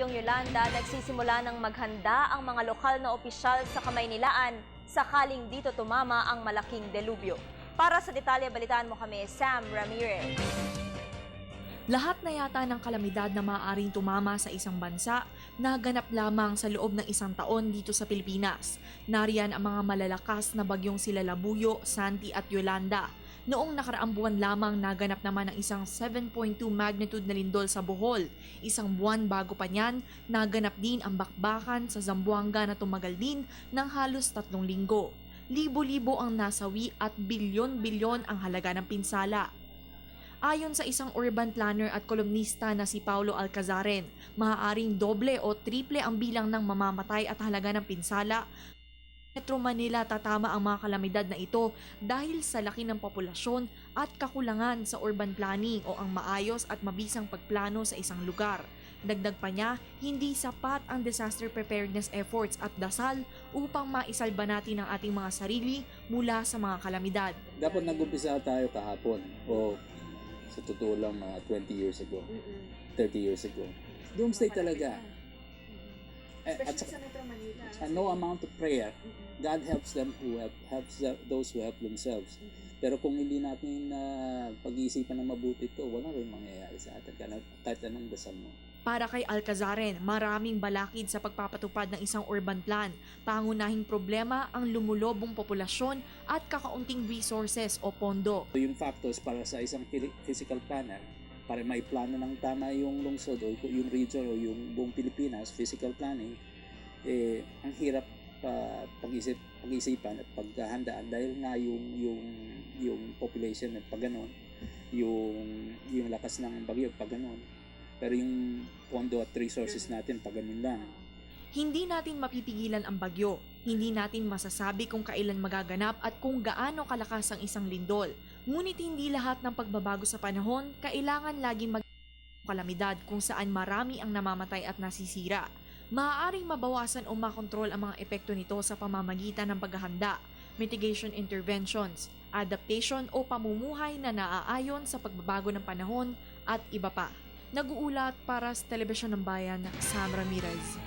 Bagyong Yolanda, nagsisimula ng maghanda ang mga lokal na opisyal sa Kamaynilaan sakaling dito tumama ang malaking delubyo. Para sa detalye, balitaan mo kami, Sam Ramirez. Lahat na yata ng kalamidad na maaaring tumama sa isang bansa, naganap lamang sa loob ng isang taon dito sa Pilipinas. Nariyan ang mga malalakas na bagyong sila Labuyo, Santi at Yolanda. Noong nakaraang buwan lamang naganap naman ang isang 7.2 magnitude na lindol sa Bohol. Isang buwan bago pa niyan, naganap din ang bakbakan sa Zamboanga na tumagal din ng halos 3 linggo. Libo-libo ang nasawi at bilyon-bilyon ang halaga ng pinsala. Ayon sa isang urban planner at kolumnista na si Paulo Alcazaren, maaaring doble o triple ang bilang ng mamamatay at halaga ng pinsala. Metro Manila tatama ang mga kalamidad na ito dahil sa laki ng populasyon at kakulangan sa urban planning o ang maayos at mabisang pagplano sa isang lugar. Dagdag pa niya, hindi sapat ang disaster preparedness efforts at dasal upang maisalba natin ang ating mga sarili mula sa mga kalamidad. Dapat nag-umpisa tayo kahapon o sa totoo lang 20 years ago, 30 years ago. Doomsday talaga. At sa Metro Manila. no amount of prayer, God helps them those who help themselves. Pero kung hindi natin pag-iisipan ng mabuti ito, wala rin mangyayari sa atin kahit anong dasal mo. Para kay Alcazaren, maraming balakid sa pagpapatupad ng isang urban plan. Pangunahing problema ang lumulobong populasyon at kakaunting resources o pondo. So yung factors para sa isang physical planner, para may plano ng tama yung lungsod o yung region o yung buong Pilipinas, physical planning, ang hirap pag-isipan at paghahandaan dahil nga yung population at pagganon, yung lakas ng bagyo pagganon. Pero yung pondo at resources natin pagganon lang. Hindi natin mapipigilan ang bagyo. Hindi natin masasabi kung kailan magaganap at kung gaano kalakas ang isang lindol. Ngunit hindi lahat ng pagbabago sa panahon kailangan laging kalamidad kung saan marami ang namamatay at nasisira. Maaaring mabawasan o makontrol ang mga epekto nito sa pamamagitan ng paghahanda, mitigation interventions, adaptation o pamumuhay na naaayon sa pagbabago ng panahon at iba pa. Nag-uulat para sa Telebisyon ng Bayan, Sam Ramirez.